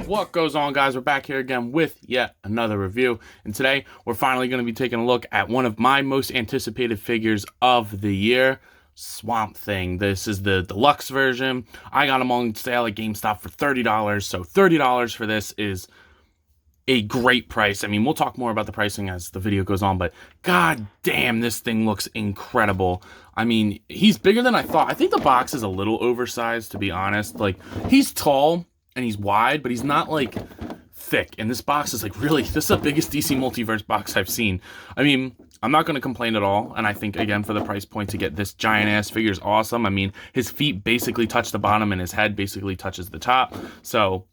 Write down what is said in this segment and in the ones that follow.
What goes on, guys? We're back here again with yet another review, and today we're finally going to be taking a look at one of my most anticipated figures of the year, Swamp Thing. This is the deluxe version. I got them on sale at GameStop for $30, so $30 for this is a great price. I mean, we'll talk more about the pricing as the video goes on, but god damn, this thing looks incredible. I mean, he's bigger than I thought. I think the box is a little oversized, to be honest. Like, he's tall and he's wide, but he's not like thick. And this box is like really, this is the biggest DC Multiverse box I've seen. I mean, I'm not going to complain at all. And I think, again, for the price point to get this giant ass figure is awesome. I mean, his feet basically touch the bottom and his head basically touches the top. So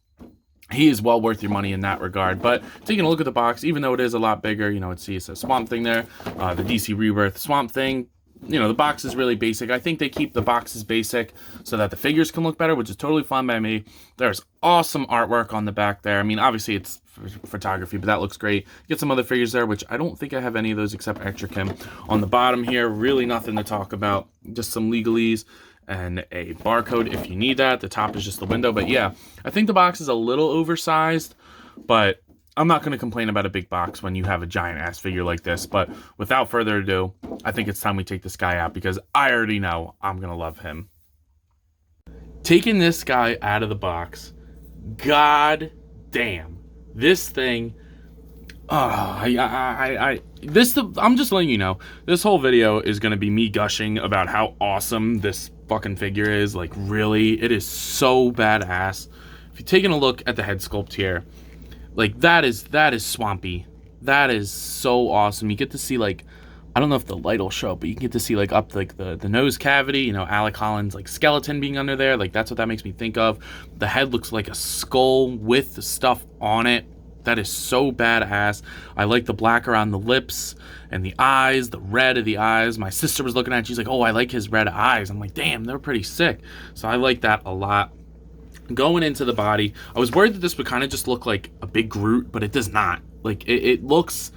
he is well worth your money in that regard. But taking a look at the box, even though it is a lot bigger, you know, it says Swamp Thing there, the DC Rebirth Swamp Thing. You know, the box is really basic. I think they keep the boxes basic so that the figures can look better, which is totally fine by me. There's awesome artwork on the back there. I mean, obviously it's photography, but that looks great. Get some other figures there, which I don't think I have any of those except Extra Kim. On the bottom here, really nothing to talk about. Just some legalese and a barcode if you need that. The top is just the window. But yeah, I think the box is a little oversized, but I'm not going to complain about a big box when you have a giant ass figure like this. But without further ado, I think it's time we take this guy out because I already know I'm going to love him. Taking this guy out of the box, god damn, this thing, I'm just letting you know, this whole video is going to be me gushing about how awesome this fucking figure is. Like, really, it is so badass. If you're taking a look at the head sculpt here, like, that is swampy. That is so awesome. You get to see, like, I don't know if the light will show, but you can get to see, like, up, like, the nose cavity, you know, Alec Holland's, like, skeleton being under there. Like, that's what that makes me think of. The head looks like a skull with the stuff on it. That is so badass. I like the black around the lips and the eyes, the red of the eyes. My sister was looking at it, she's like, oh, I like his red eyes. I'm like, damn, they're pretty sick. So I like that a lot. Going into the body, I was worried that this would kind of just look like a big Groot, but it does not. Like, it looks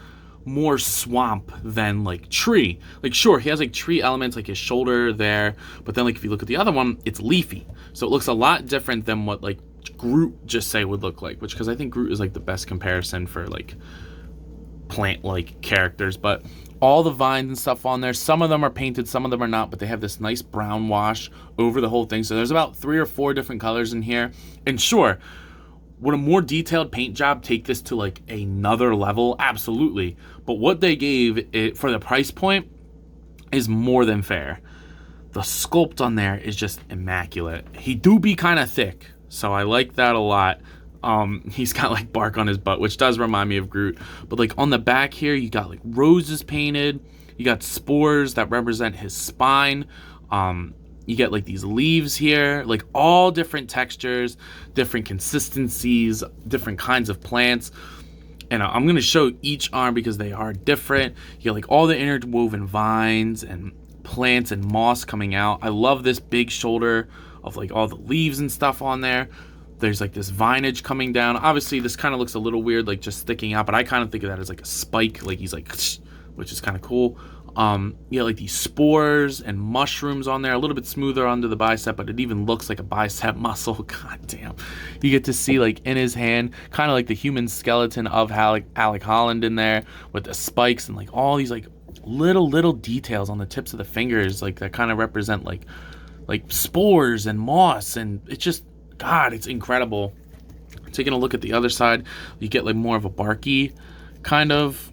more swamp than like tree. Like, sure, he has like tree elements, like his shoulder there, but then like if you look at the other one, it's leafy, so it looks a lot different than what like Groot just say would look like, which, because I think Groot is like the best comparison for like plant like characters. But all the vines and stuff on there, some of them are painted, some of them are not, but they have this nice brown wash over the whole thing. So there's about 3 or 4 different colors in here. And sure, would a more detailed paint job take this to like another level? Absolutely. But what they gave it for the price point is more than fair. The sculpt on there is just immaculate. He do be kind of thick, so I like that a lot. He's got like bark on his butt, which does remind me of Groot. But like on the back here, you got like roses painted. You got spores that represent his spine. You get like these leaves here, like all different textures, different consistencies, different kinds of plants. And I'm going to show each arm because they are different. You get like all the interwoven vines and plants and moss coming out. I love this big shoulder of like all the leaves and stuff on there. There's like this vinage coming down. Obviously, this kind of looks a little weird, like just sticking out, but I kind of think of that as like a spike, like he's like, which is kind of cool. You get like these spores and mushrooms on there, a little bit smoother under the bicep, but it even looks like a bicep muscle. God damn. You get to see like in his hand, kind of like the human skeleton of Alec Holland in there with the spikes and like all these like little details on the tips of the fingers, like that kind of represent like spores and moss, and it's just, God, it's incredible. Taking a look at the other side, you get like more of a barky kind of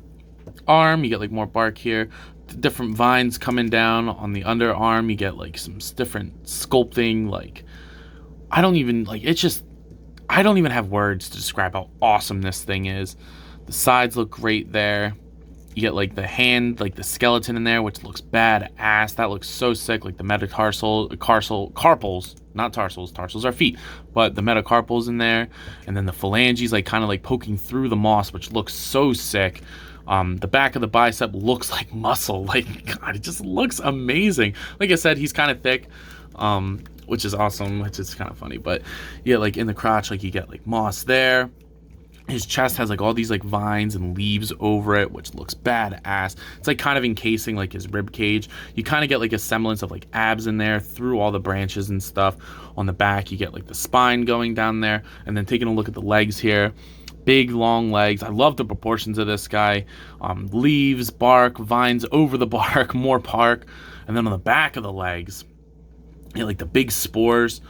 arm. You get like more bark here, different vines coming down on the underarm. You get like some different sculpting. Like, I don't even have words to describe how awesome this thing is. The sides look great there. You get like the hand, like the skeleton in there, which looks badass. That looks so sick. Like the carpals, not tarsals. Tarsals are feet, but the metacarpals in there, and then the phalanges, like kind of like poking through the moss, which looks so sick. The back of the bicep looks like muscle. Like, God, it just looks amazing. Like I said, he's kind of thick, which is awesome, which is kind of funny. But yeah, like in the crotch, like you get like moss there. His chest has like all these like vines and leaves over it, which looks badass. It's like kind of encasing like his rib cage. You kind of get like a semblance of like abs in there through all the branches and stuff. On the back, you get like the spine going down there. And then taking a look at the legs here, big long legs. I love the proportions of this guy. Leaves, bark, vines over the bark, more bark. And then on the back of the legs, you know, like the big spores,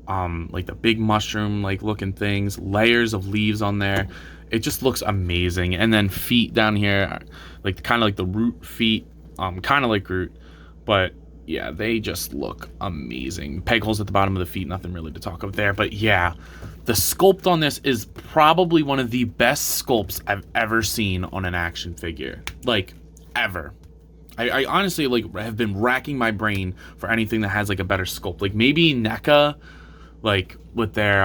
like the big mushroom like looking things, layers of leaves on there. It just looks amazing. And then feet down here, like kind of like the root feet, kind of like Groot, but yeah, they just look amazing. Peg holes at the bottom of the feet, nothing really to talk of there. But yeah, the sculpt on this is probably one of the best sculpts I've ever seen on an action figure, like ever. I honestly like have been racking my brain for anything that has like a better sculpt. Like maybe NECA, like with their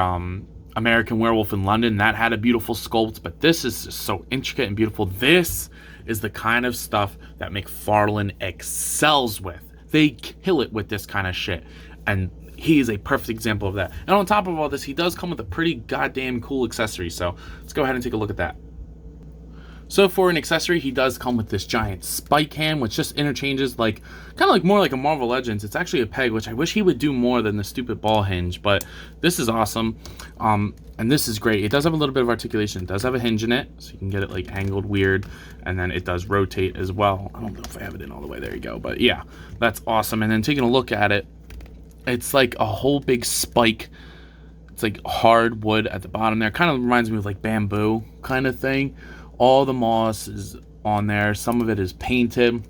American Werewolf in London, that had a beautiful sculpt, but this is just so intricate and beautiful. This is the kind of stuff that McFarlane excels with. They kill it with this kind of shit, and he is a perfect example of that. And on top of all this, he does come with a pretty goddamn cool accessory, so let's go ahead and take a look at that. So for an accessory, he does come with this giant spike hand, which just interchanges like, kind of like more like a Marvel Legends. It's actually a peg, which I wish he would do more than the stupid ball hinge, but this is awesome. And this is great. It does have a little bit of articulation. It does have a hinge in it, so you can get it like angled weird, and then it does rotate as well. I don't know if I have it in all the way. There you go. But yeah, that's awesome. And then taking a look at it, it's like a whole big spike. It's like hard wood at the bottom there. Kind of reminds me of like bamboo kind of thing. All the moss is on there. Some of it is painted,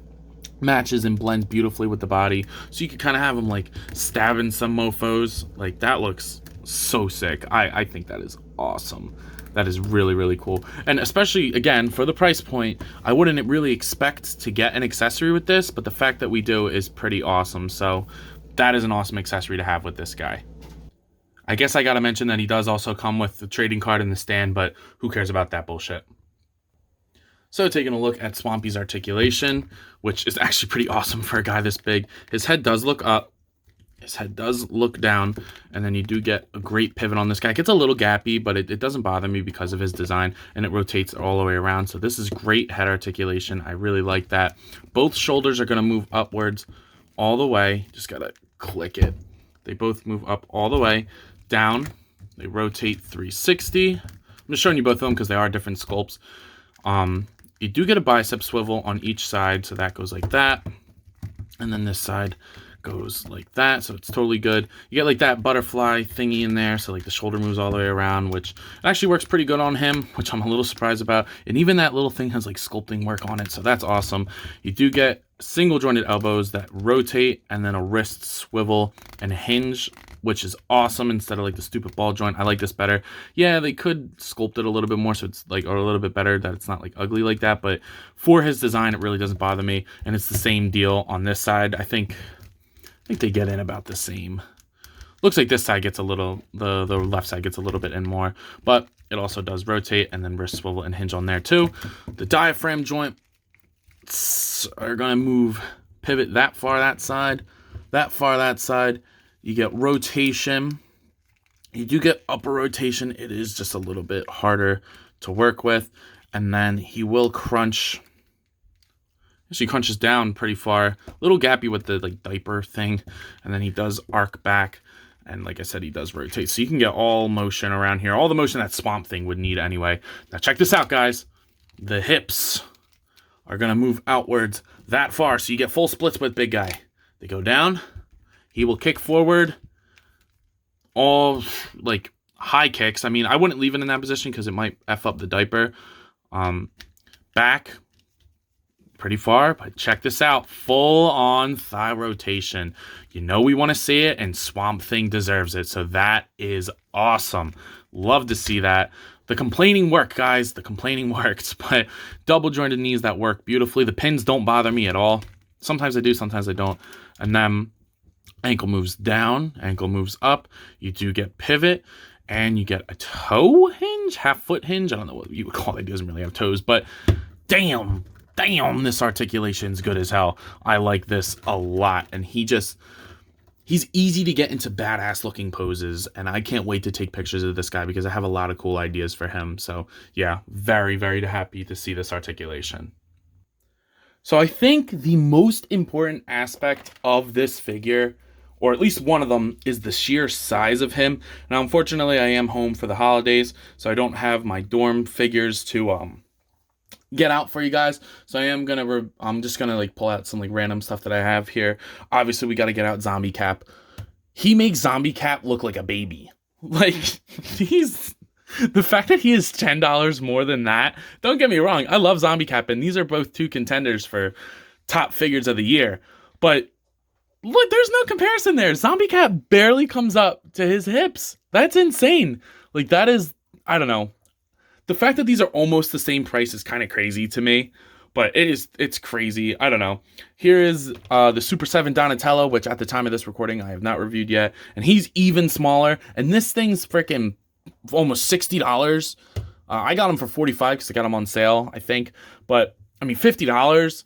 matches and blends beautifully with the body. So you could kind of have them like stabbing some mofos. Like that looks so sick. I think that is awesome. That is really, really cool. And especially, again, for the price point, I wouldn't really expect to get an accessory with this, but the fact that we do is pretty awesome. So that is an awesome accessory to have with this guy. I guess I gotta mention that he does also come with the trading card and the stand, but who cares about that bullshit? So taking a look at Swampy's articulation, which is actually pretty awesome for a guy this big. His head does look up, his head does look down, and then you do get a great pivot on this guy. It gets a little gappy, but it doesn't bother me because of his design, and it rotates all the way around. So this is great head articulation. I really like that. Both shoulders are going to move upwards all the way. Just got to click it. They both move up all the way. Down, they rotate 360. I'm just showing you both of them because they are different sculpts. You do get a bicep swivel on each side, so that goes like that, and then this side goes like that, so it's totally good. You get like that butterfly thingy in there, so like the shoulder moves all the way around, which actually works pretty good on him, which I'm a little surprised about. And even that little thing has like sculpting work on it, so that's awesome. You do get single jointed elbows that rotate, and then a wrist swivel and a hinge, which is awesome instead of like the stupid ball joint. I like this better. Yeah, they could sculpt it a little bit more so it's like, or a little bit better that it's not like ugly like that, but for his design, it really doesn't bother me. And it's the same deal on this side. I think they get in about the same. Looks like this side gets a little, the left side gets a little bit in more, but it also does rotate, and then wrist swivel and hinge on there too. The diaphragm joint are gonna move, pivot that far, that side, that far, that side. You get rotation. You do get upper rotation. It is just a little bit harder to work with. And then he will crunch. Actually crunches down pretty far. A little gappy with the like diaper thing. And then he does arc back. And like I said, he does rotate. So you can get all motion around here. All the motion that Swamp Thing would need anyway. Now check this out, guys. The hips are going to move outwards that far. So you get full splits with big guy. They go down. He will kick forward, all like high kicks. I mean, I wouldn't leave it in that position because it might F up the diaper. Back, pretty far, but check this out. Full on thigh rotation. You know we want to see it, and Swamp Thing deserves it. So that is awesome. Love to see that. The complaining work, guys. The complaining works, but double jointed knees that work beautifully. The pins don't bother me at all. Sometimes I do, sometimes I don't. And then ankle moves down, ankle moves up. You do get pivot, and you get a toe hinge, half foot hinge. I don't know what you would call it. He doesn't really have toes, but damn, this articulation is good as hell. I like this a lot, and he he's easy to get into badass looking poses, and I can't wait to take pictures of this guy because I have a lot of cool ideas for him. So yeah, very, very happy to see this articulation. So I think the most important aspect of this figure, or at least one of them, is the sheer size of him. Now, unfortunately, I am home for the holidays, so I don't have my dorm figures to get out for you guys. So I'm just gonna like pull out some like random stuff that I have here. Obviously, we got to get out Zombie Cap. He makes Zombie Cap look like a baby. Like, the fact that he is $10 more than that, don't get me wrong, I love Zombie Cap, and these are both two contenders for top figures of the year. But look, there's no comparison there. Zombie Cap barely comes up to his hips. That's insane. Like, that is, I don't know. The fact that these are almost the same price is kind of crazy to me. But it's crazy. I don't know. Here is the Super 7 Donatello, which at the time of this recording, I have not reviewed yet. And he's even smaller. And this thing's freaking almost $60. I got him for $45 because I got him on sale, I think. But, I mean, $50,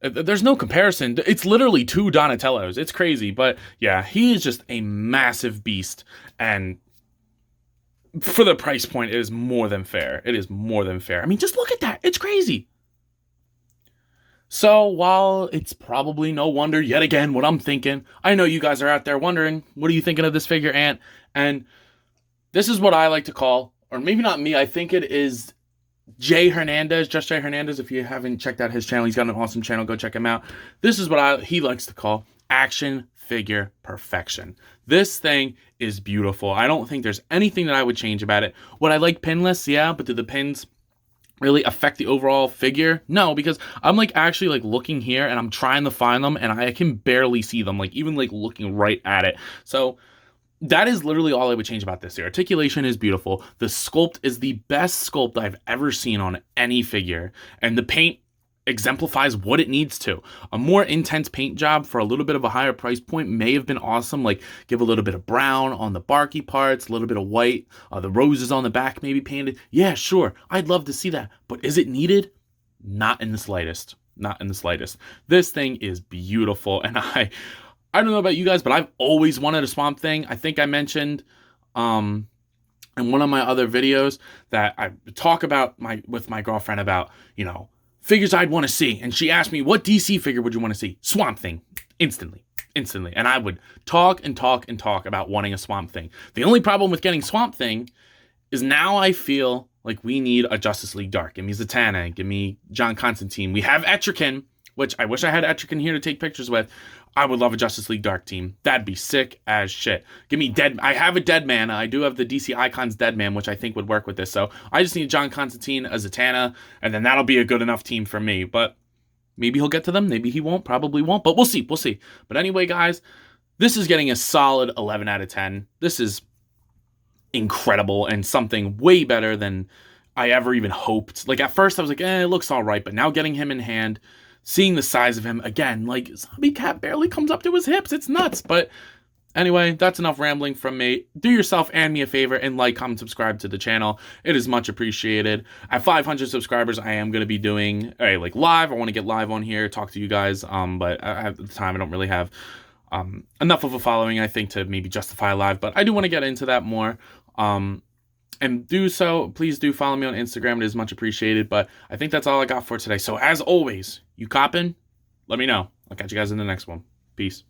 there's no comparison. It's literally two Donatellos. It's crazy. But, yeah, he is just a massive beast. And for the price point, it is more than fair. It is more than fair. I mean, just look at that. It's crazy. So, while it's probably no wonder yet again what I'm thinking, I know you guys are out there wondering, what are you thinking of this figure, Ant? And this is what I like to call, or maybe not me, I think it is Jay Hernandez, Just Jay Hernandez. If you haven't checked out his channel, he's got an awesome channel, go check him out. This is what he likes to call action figure perfection. This thing is beautiful. I don't think there's anything that I would change about it. Would I like pinless? Yeah, but do the pins really affect the overall figure? No, because I'm like actually like looking here and I'm trying to find them and I can barely see them, like even like looking right at it. So that is literally all I would change about this. The articulation is beautiful. The sculpt is the best sculpt I've ever seen on any figure, and the paint exemplifies what it needs to. A more intense paint job for a little bit of a higher price point may have been awesome, like give a little bit of brown on the barky parts, a little bit of white, the roses on the back maybe painted. Yeah, sure, I'd love to see that, but is it needed? Not in the slightest. Not in the slightest. This thing is beautiful, and I don't know about you guys, but I've always wanted a Swamp Thing. I think I mentioned in one of my other videos that I talk about with my girlfriend about, you know, figures I'd want to see. And she asked me, what DC figure would you want to see? Swamp Thing. Instantly. And I would talk and talk and talk about wanting a Swamp Thing. The only problem with getting Swamp Thing is now I feel like we need a Justice League Dark. Give me Zatanna. Give me John Constantine. We have Etrigan, which I wish I had Etrigan here to take pictures with. I would love a Justice League Dark team. That'd be sick as shit. Give me I have a Deadman. I do have the DC Icons Deadman, which I think would work with this. So I just need John Constantine, a Zatanna, and then that'll be a good enough team for me. But maybe he'll get to them. Maybe he won't. Probably won't. But we'll see. We'll see. But anyway, guys, this is getting a solid 11 out of 10. This is incredible and something way better than I ever even hoped. Like, at first I was like, it looks all right. But now getting him in hand, seeing the size of him, again, like, Zombie Cat barely comes up to his hips. It's nuts. But anyway, that's enough rambling from me. Do yourself and me a favor and like, comment, subscribe to the channel. It is much appreciated. At 500 subscribers, I am going to be doing like live. I want to get live on here, talk to you guys. But at the time, I don't really have enough of a following, I think, to maybe justify live. But I do want to get into that more. And do so, please do follow me on Instagram. It is much appreciated. But I think that's all I got for today. So as always, you coppin', let me know. I'll catch you guys in the next one. Peace.